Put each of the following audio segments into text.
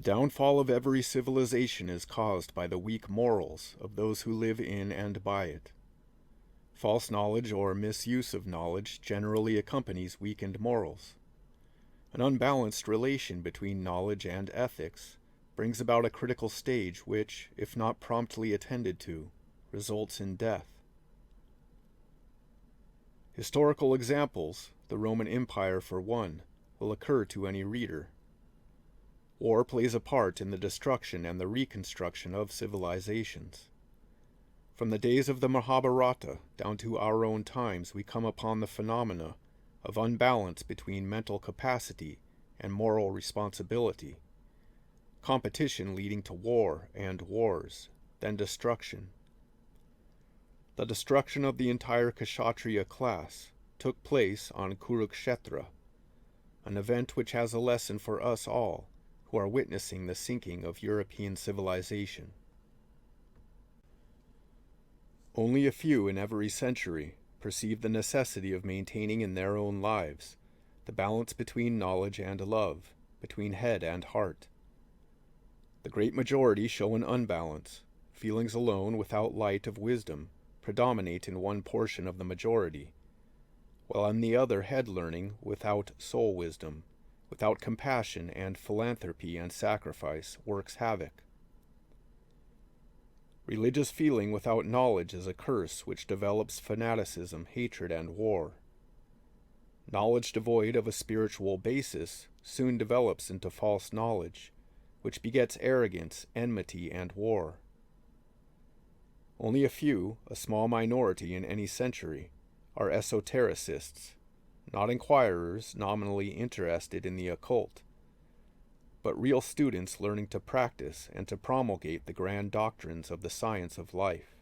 downfall of every civilization is caused by the weak morals of those who live in and by it. False knowledge or misuse of knowledge generally accompanies weakened morals. An unbalanced relation between knowledge and ethics brings about a critical stage which, if not promptly attended to, results in death. Historical examples, the Roman Empire for one, will occur to any reader. War plays a part in the destruction and the reconstruction of civilizations. From the days of the Mahabharata down to our own times, we come upon the phenomena of unbalance between mental capacity and moral responsibility, competition leading to war and wars, then destruction. The destruction of the entire Kshatriya class took place on Kurukshetra, an event which has a lesson for us all who are witnessing the sinking of European civilization. Only a few in every century perceive the necessity of maintaining in their own lives the balance between knowledge and love, between head and heart. The great majority show an unbalance. Feelings alone without light of wisdom predominate in one portion of the majority, while on the other head learning without soul wisdom, without compassion and philanthropy and sacrifice works havoc. Religious feeling without knowledge is a curse which develops fanaticism, hatred, and war. Knowledge devoid of a spiritual basis soon develops into false knowledge, which begets arrogance, enmity, and war. Only a few, a small minority in any century, are esotericists, not inquirers nominally interested in the occult, but real students learning to practice and to promulgate the grand doctrines of the science of life.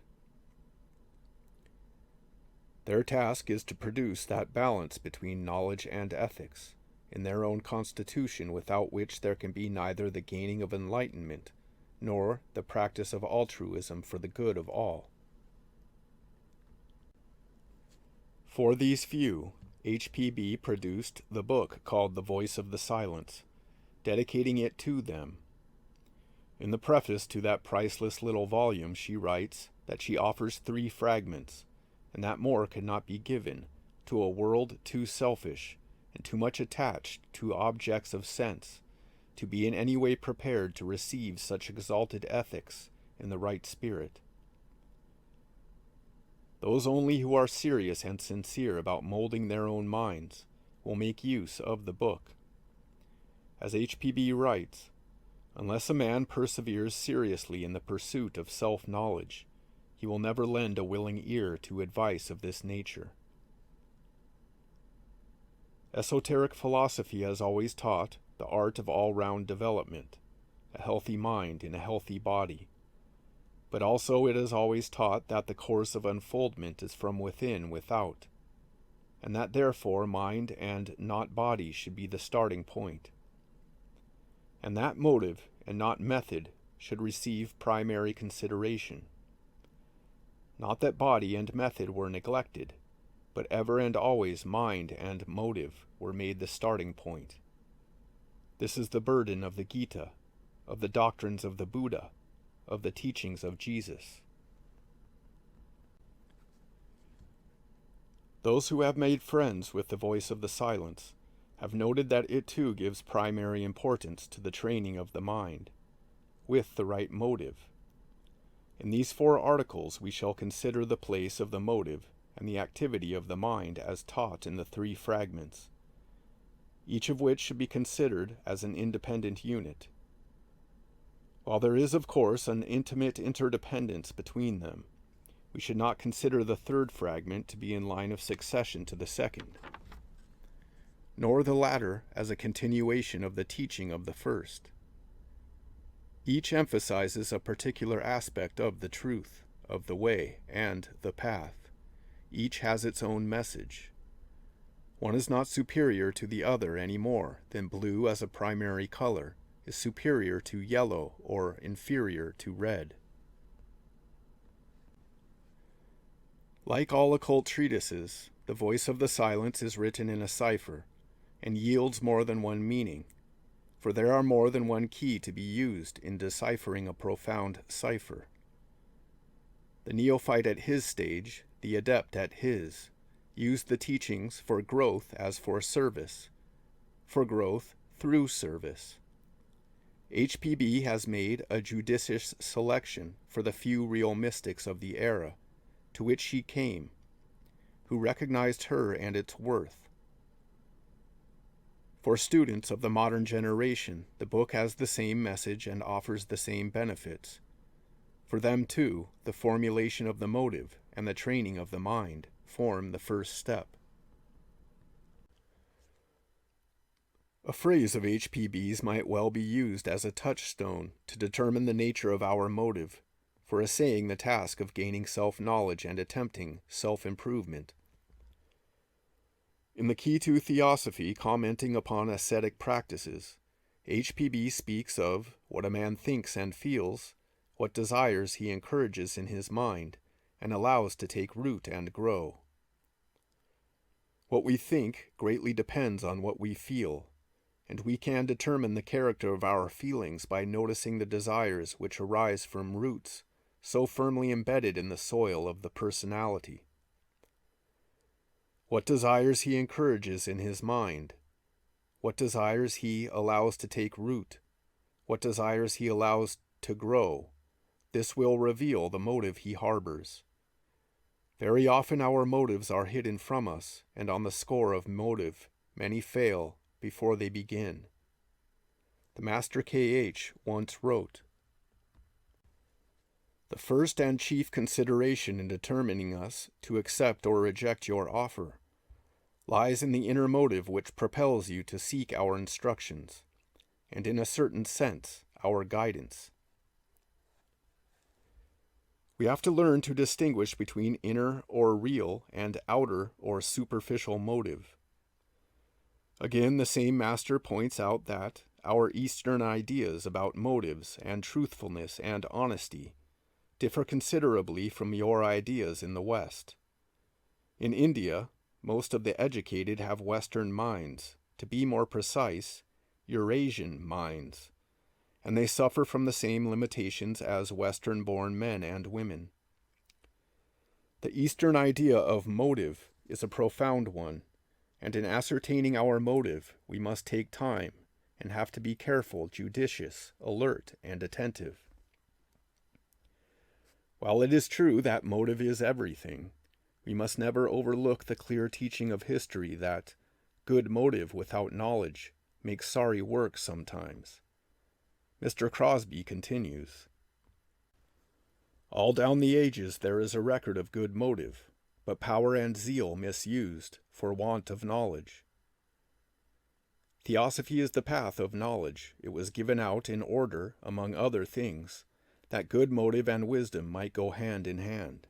Their task is to produce that balance between knowledge and ethics in their own constitution, without which there can be neither the gaining of enlightenment nor the practice of altruism for the good of all. For these few, HPB produced the book called The Voice of the Silence, dedicating it to them. In the preface to that priceless little volume, she writes that she offers 3 fragments, and that more could not be given to a world too selfish and too much attached to objects of sense to be in any way prepared to receive such exalted ethics in the right spirit. Those only who are serious and sincere about molding their own minds will make use of the book. As HPB writes, unless a man perseveres seriously in the pursuit of self-knowledge, he will never lend a willing ear to advice of this nature. Esoteric philosophy has always taught the art of all-round development, a healthy mind in a healthy body. But also it has always taught that the course of unfoldment is from within, without, and that therefore mind and not body should be the starting point. And that motive and not method should receive primary consideration. Not that body and method were neglected, but ever and always mind and motive were made the starting point. This is the burden of the Gita, of the doctrines of the Buddha, of the teachings of Jesus. Those who have made friends with the Voice of the Silence have noted that it too gives primary importance to the training of the mind, with the right motive. In these 4 articles we shall consider the place of the motive and the activity of the mind as taught in the 3 fragments, each of which should be considered as an independent unit. While there is, of course, an intimate interdependence between them, we should not consider the 3rd fragment to be in line of succession to the 2nd, nor the latter as a continuation of the teaching of the 1st. Each emphasizes a particular aspect of the truth, of the way, and the path. Each has its own message. One is not superior to the other any more than blue as a primary color is superior to yellow or inferior to red. Like all occult treatises, the Voice of the Silence is written in a cipher and yields more than one meaning. for there are more than one key to be used in deciphering a profound cipher. The neophyte at his stage, the adept at his, used the teachings for growth as for service, for growth through service. HPB has made a judicious selection for the few real mystics of the era to which she came, who recognized her and its worth. For students of the modern generation, the book has the same message and offers the same benefits. For them, too, the formulation of the motive and the training of the mind form the first step. A phrase of HPB's might well be used as a touchstone to determine the nature of our motive for essaying the task of gaining self-knowledge and attempting self-improvement. In the Key to Theosophy, commenting upon ascetic practices, HPB speaks of what a man thinks and feels, what desires he encourages in his mind and allows to take root and grow. What we think greatly depends on what we feel, and we can determine the character of our feelings by noticing the desires which arise from roots so firmly embedded in the soil of the personality. What desires he encourages in his mind, what desires he allows to take root, what desires he allows to grow, this will reveal the motive he harbors. Very often our motives are hidden from us, and on the score of motive, many fail before they begin. The Master K.H. once wrote, "The first and chief consideration in determining us to accept or reject your offer lies in the inner motive which propels you to seek our instructions, and in a certain sense, our guidance." We have to learn to distinguish between inner or real and outer or superficial motive. Again, the same master points out that our Eastern ideas about motives and truthfulness and honesty differ considerably from your ideas in the West. In India, most of the educated have Western minds, to be more precise, Eurasian minds, and they suffer from the same limitations as Western-born men and women. The Eastern idea of motive is a profound one, and in ascertaining our motive we must take time and have to be careful, judicious, alert, and attentive. While it is true that motive is everything, we must never overlook the clear teaching of history that good motive without knowledge makes sorry work sometimes. Mr. Crosby continues, "All down the ages there is a record of good motive, but power and zeal misused for want of knowledge. Theosophy is the path of knowledge. It was given out in order, among other things, that good motive and wisdom might go hand in hand."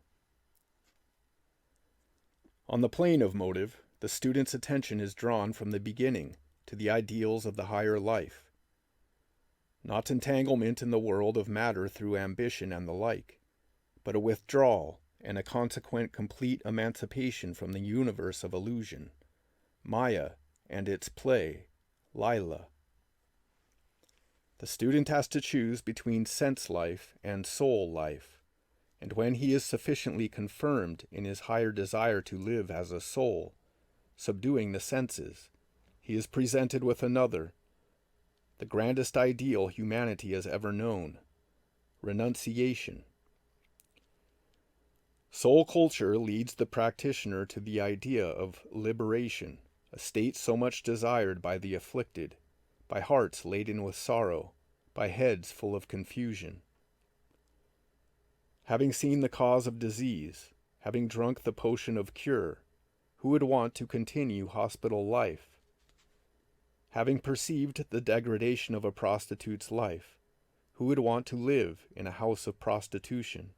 On the plane of motive, the student's attention is drawn from the beginning to the ideals of the higher life. Not entanglement in the world of matter through ambition and the like, but a withdrawal and a consequent complete emancipation from the universe of illusion, Maya and its play, Lila. The student has to choose between sense life and soul life, and when he is sufficiently confirmed in his higher desire to live as a soul, subduing the senses, he is presented with another, the grandest ideal humanity has ever known, renunciation. Soul culture leads the practitioner to the idea of liberation, a state so much desired by the afflicted, by hearts laden with sorrow, by heads full of confusion. Having seen the cause of disease, having drunk the potion of cure, who would want to continue hospital life? Having perceived the degradation of a prostitute's life, who would want to live in a house of prostitution?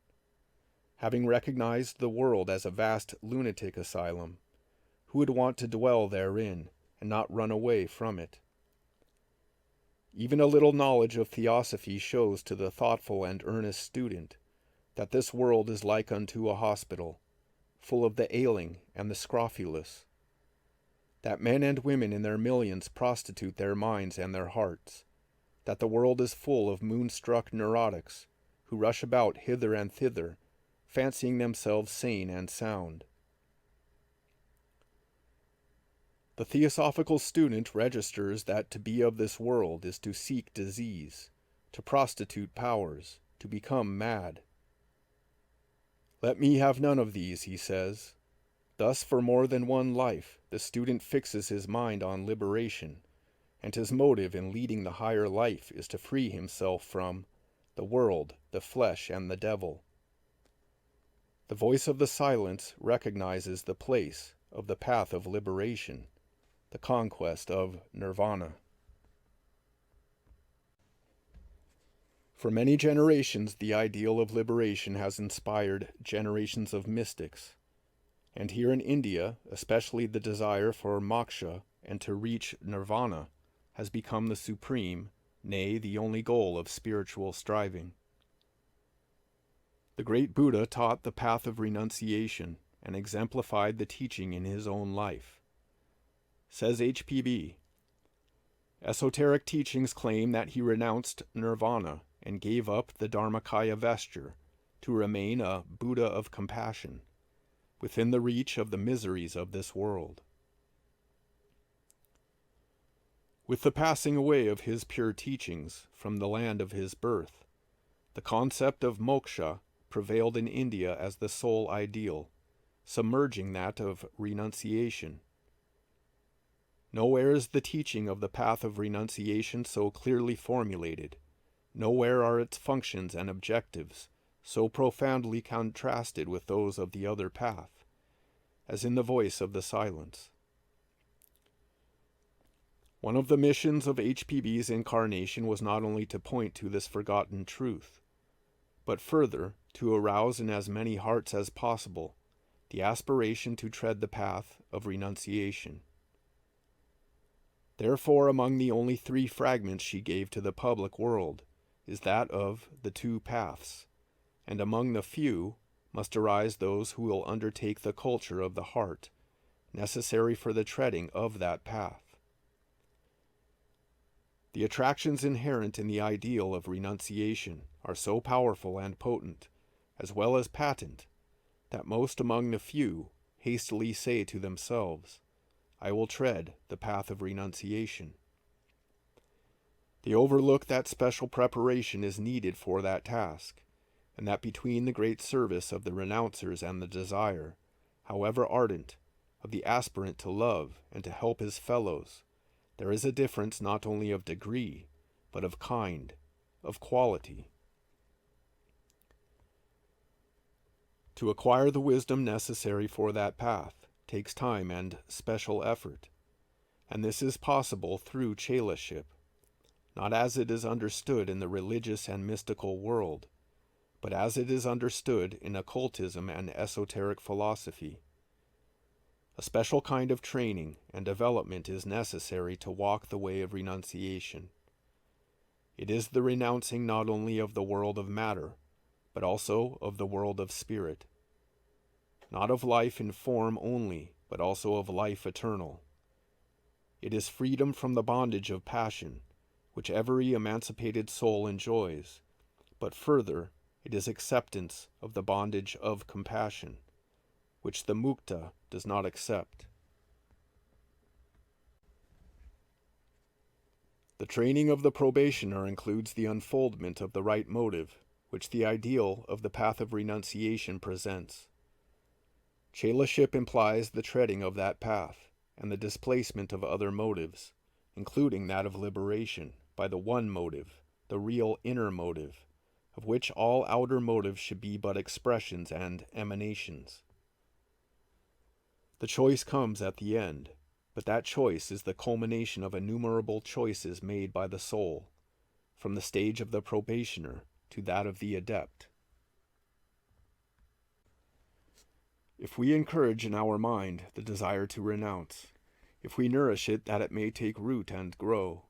Having recognized the world as a vast lunatic asylum, who would want to dwell therein and not run away from it? Even a little knowledge of theosophy shows to the thoughtful and earnest student that this world is like unto a hospital, full of the ailing and the scrofulous, that men and women in their millions prostitute their minds and their hearts, that the world is full of moonstruck neurotics who rush about hither and thither, fancying themselves sane and sound. The theosophical student registers that to be of this world is to seek disease, to prostitute powers, to become mad. Let me have none of these, he says. Thus, for more than one life, the student fixes his mind on liberation, and his motive in leading the higher life is to free himself from the world, the flesh, and the devil. The voice of the silence recognizes the place of the path of liberation, the conquest of nirvana. For many generations, the ideal of liberation has inspired generations of mystics, and here in India, especially the desire for moksha and to reach nirvana has become the supreme, nay, the only goal of spiritual striving. The great Buddha taught the path of renunciation and exemplified the teaching in his own life. Says HPB, esoteric teachings claim that he renounced nirvana and gave up the Dharmakaya vesture to remain a Buddha of compassion, within the reach of the miseries of this world. With the passing away of his pure teachings from the land of his birth, the concept of moksha prevailed in India as the sole ideal, submerging that of renunciation. Nowhere is the teaching of the path of renunciation so clearly formulated. Nowhere are its functions and objectives so profoundly contrasted with those of the other path, as in the voice of the silence. One of the missions of HPB's incarnation was not only to point to this forgotten truth, but further to arouse in as many hearts as possible the aspiration to tread the path of renunciation. Therefore, among the only 3 fragments she gave to the public world is that of the 2 paths, and among the few must arise those who will undertake the culture of the heart, necessary for the treading of that path. The attractions inherent in the ideal of renunciation are so powerful and potent, as well as patent, that most among the few hastily say to themselves, I will tread the path of renunciation. They overlook that special preparation is needed for that task, and that between the great service of the renouncers and the desire, however ardent, of the aspirant to love and to help his fellows, there is a difference not only of degree, but of kind, of quality. To acquire the wisdom necessary for that path takes time and special effort, and this is possible through chelaship, not as it is understood in the religious and mystical world, but as it is understood in occultism and esoteric philosophy. A special kind of training and development is necessary to walk the way of renunciation. It is the renouncing not only of the world of matter, but also of the world of spirit. Not of life in form only, but also of life eternal. It is freedom from the bondage of passion, which every emancipated soul enjoys, but further, it is acceptance of the bondage of compassion, which the mukta does not accept. The training of the probationer includes the unfoldment of the right motive, which the ideal of the path of renunciation presents. Chelaship implies the treading of that path, and the displacement of other motives, including that of liberation, by the one motive, the real inner motive, of which all outer motives should be but expressions and emanations. The choice comes at the end, but that choice is the culmination of innumerable choices made by the soul, from the stage of the probationer to that of the adept. If we encourage in our mind the desire to renounce, if we nourish it that it may take root and grow,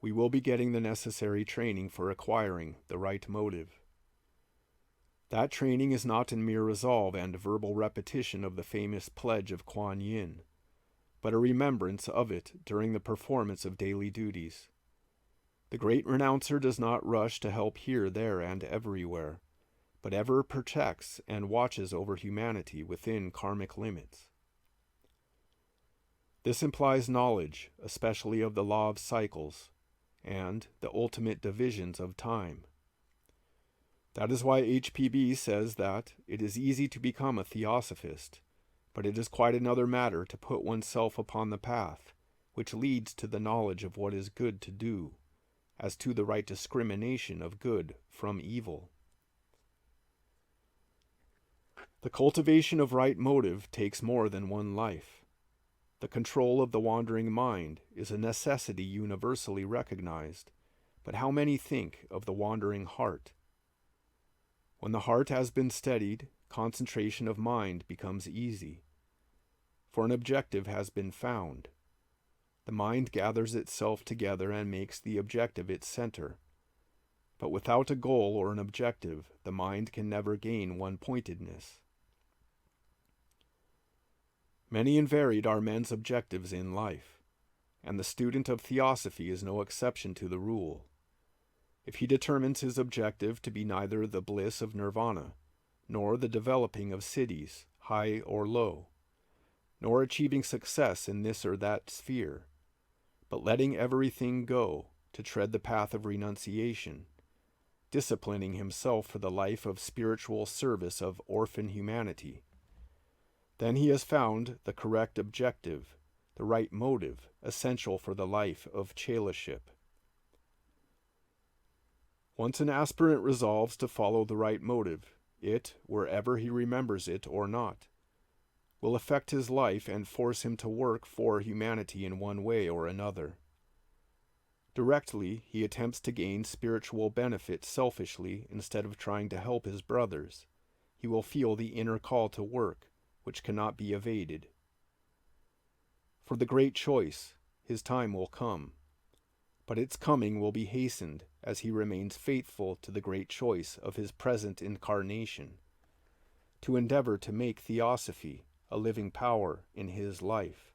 we will be getting the necessary training for acquiring the right motive. That training is not in mere resolve and verbal repetition of the famous pledge of Kuan Yin, but a remembrance of it during the performance of daily duties. The great renouncer does not rush to help here, there, and everywhere, but ever protects and watches over humanity within karmic limits. This implies knowledge, especially of the law of cycles, and the ultimate divisions of time. That is why HPB says that it is easy to become a theosophist, but it is quite another matter to put oneself upon the path, which leads to the knowledge of what is good to do, as to the right discrimination of good from evil. The cultivation of right motive takes more than one life. The control of the wandering mind is a necessity universally recognized, but how many think of the wandering heart? When the heart has been steadied, concentration of mind becomes easy, for an objective has been found. The mind gathers itself together and makes the objective its center. But without a goal or an objective, the mind can never gain one-pointedness. Many and varied are men's objectives in life, and the student of theosophy is no exception to the rule. If he determines his objective to be neither the bliss of nirvana, nor the developing of cities, high or low, nor achieving success in this or that sphere, but letting everything go to tread the path of renunciation, disciplining himself for the life of spiritual service of orphan humanity, then he has found the correct objective, the right motive, essential for the life of chelaship. Once an aspirant resolves to follow the right motive, it, wherever he remembers it or not, will affect his life and force him to work for humanity in one way or another. Directly, he attempts to gain spiritual benefit selfishly instead of trying to help his brothers. He will feel the inner call to work, which cannot be evaded. For the great choice, his time will come, but its coming will be hastened as he remains faithful to the great choice of his present incarnation, to endeavor to make theosophy a living power in his life.